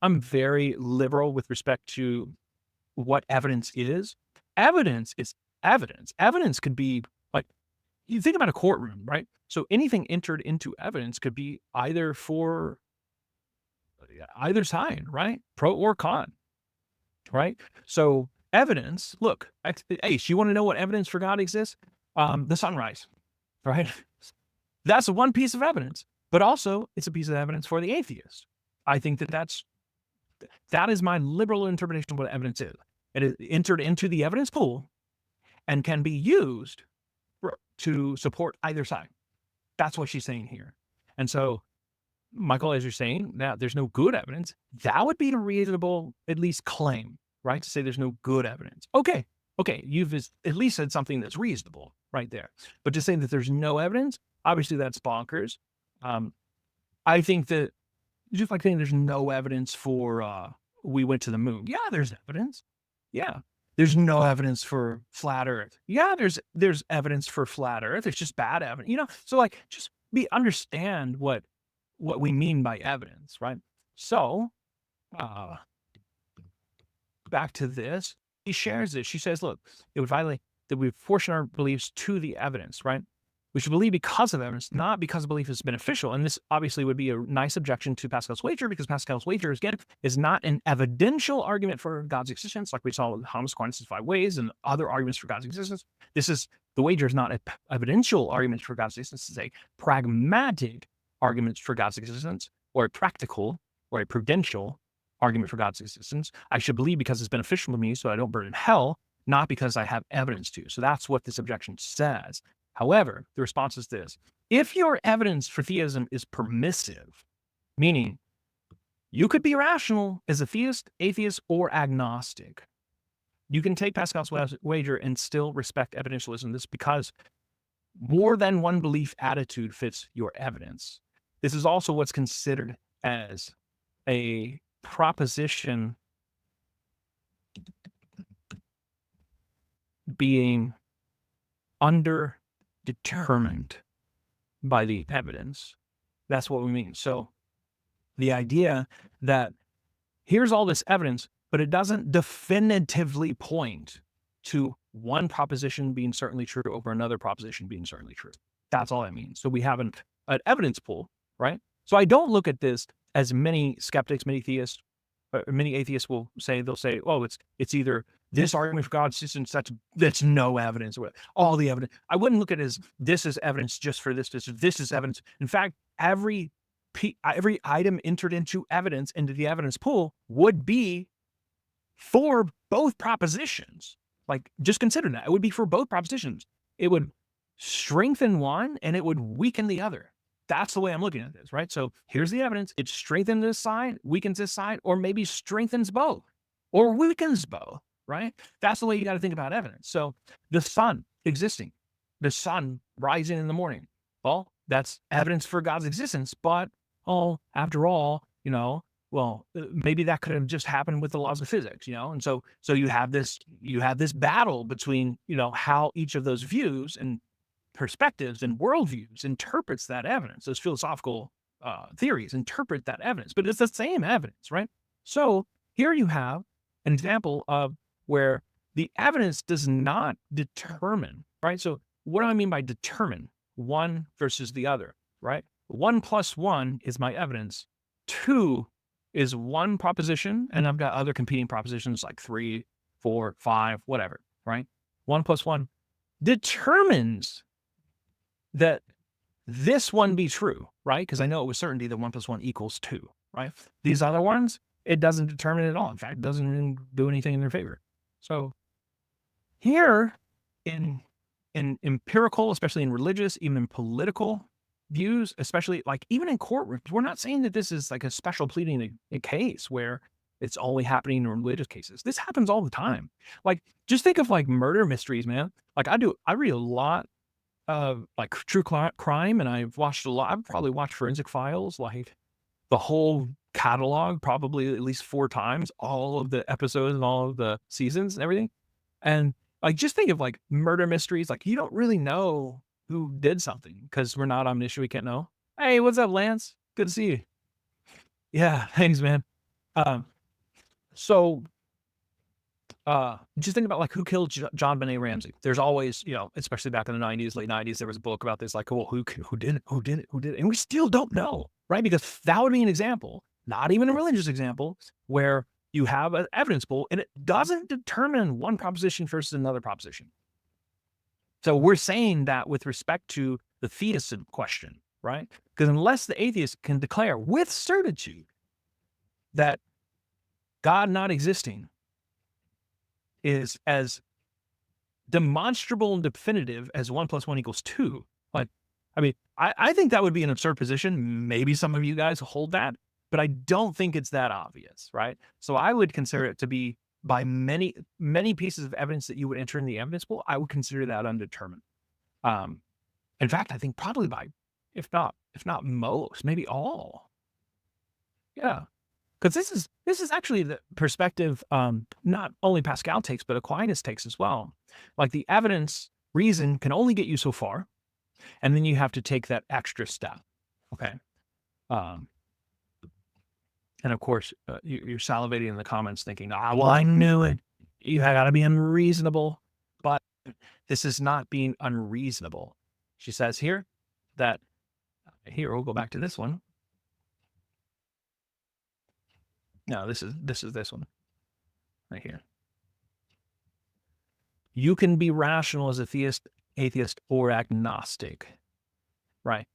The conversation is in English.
I'm very liberal with respect to what evidence is. Evidence is evidence. Evidence could be like, you think about a courtroom, right? So anything entered into evidence could be either for either side, right? Pro or con, right? So evidence, look, Ace, you want to know what evidence for God exists? The sunrise, right? That's one piece of evidence, but also it's a piece of evidence for the atheist. I think that is my liberal interpretation of what evidence is. It is entered into the evidence pool and can be used to support either side. That's what she's saying here. And so, Michael, as you're saying, now there's no good evidence. That would be a reasonable, at least, claim, right? To say there's no good evidence. Okay, you've at least said something that's reasonable right there. But to say that there's no evidence, obviously that's bonkers. I think that just like saying there's no evidence for we went to the moon. Yeah, there's evidence. Yeah. There's no evidence for flat Earth. Yeah, there's evidence for flat Earth. It's just bad evidence. So like just understand what we mean by evidence, right? So back to this. She shares this. She says, look, it would violate that we portion our beliefs to the evidence, right? We should believe because of evidence, not because belief is beneficial. And this obviously would be a nice objection to Pascal's wager, because Pascal's wager, again, is not an evidential argument for God's existence, like we saw with Thomas Aquinas' 5 ways and other arguments for God's existence. The wager is not an evidential argument for God's existence. It's a pragmatic argument for God's existence, or a practical or a prudential argument for God's existence. I should believe because it's beneficial to me so I don't burn in hell, not because I have evidence to. So that's what this objection says. However, the response is this. If your evidence for theism is permissive, meaning you could be rational as a theist, atheist, or agnostic, you can take Pascal's wager and still respect evidentialism. This is because more than one belief attitude fits your evidence. This is also what's considered as a proposition being underdetermined by the evidence. That's what we mean. So the idea that here's all this evidence, but it doesn't definitively point to one proposition being certainly true over another proposition being certainly true. That's all that means. So we have an evidence pool, right? So I don't look at this as many skeptics, many theists, many atheists will say, they'll say, oh, it's either this argument for God's existence, that's no evidence, or all the evidence. I wouldn't look at it as this is evidence just for this is evidence. In fact, every item entered into the evidence pool would be for both propositions. Like, just consider that. It would be for both propositions. It would strengthen one and it would weaken the other. That's the way I'm looking at this, right? So here's the evidence. It strengthens this side, weakens this side, or maybe strengthens both or weakens both, right? That's the way you got to think about evidence. So the sun existing, the sun rising in the morning. Well, that's evidence for God's existence. But, after all, maybe that could have just happened with the laws of physics, And so you have this battle between, how each of those views and perspectives and worldviews interprets that evidence. Those philosophical theories interpret that evidence, but it's the same evidence, right? So here you have an example of where the evidence does not determine, right? So what do I mean by determine? One versus the other, right? 1 + 1 is my evidence. 2 is one proposition, and I've got other competing propositions like 3, 4, 5, whatever, right? 1 + 1 determines that this one be true, right? Because I know with certainty that 1 + 1 = 2, right? These other ones, it doesn't determine it at all. In fact, it doesn't even do anything in their favor. So here in empirical, especially in religious, even in political views, especially like even in courtrooms, we're not saying that this is like a special pleading a case where it's only happening in religious cases. This happens all the time. Like, just think of like murder mysteries, man. Like I read a lot of like true crime, and I've probably watched Forensic Files, like the whole catalog, probably at least 4 times, all of the episodes and all of the seasons and everything. And like, just think of like murder mysteries. Like, you don't really know who did something because we're not omniscient. We can't know. Hey, what's up, Lance? Good to see you. Yeah, thanks, man. Um, so just think about like who killed John Benet Ramsey. There's always, especially back in the 90s, late 90s, there was a book about this, like, well, who did it? Who did it? Who did it? And we still don't know, right? Because that would be an example, not even a religious example, where you have an evidence pool and it doesn't determine one proposition versus another proposition. So we're saying that with respect to the theist question, right? Because unless the atheist can declare with certitude that God not existing is as demonstrable and definitive as 1 + 1 = 2. Like, I mean, I think that would be an absurd position. Maybe some of you guys hold that, but I don't think it's that obvious, right? So I would consider it to be, by many, many pieces of evidence that you would enter in the evidence pool, I would consider that undetermined. In fact, I think probably by, if not most, maybe all. Yeah. Because this is actually the perspective not only Pascal takes, but Aquinas takes as well. Like, the evidence reason can only get you so far, and then you have to take that extra step. Okay. And of course, you're salivating in the comments thinking, well, I knew it. You got to be unreasonable. But this is not being unreasonable. She says here that, here, we'll go back to this one. No, this is this one right here. You can be rational as a theist, atheist, or agnostic, right?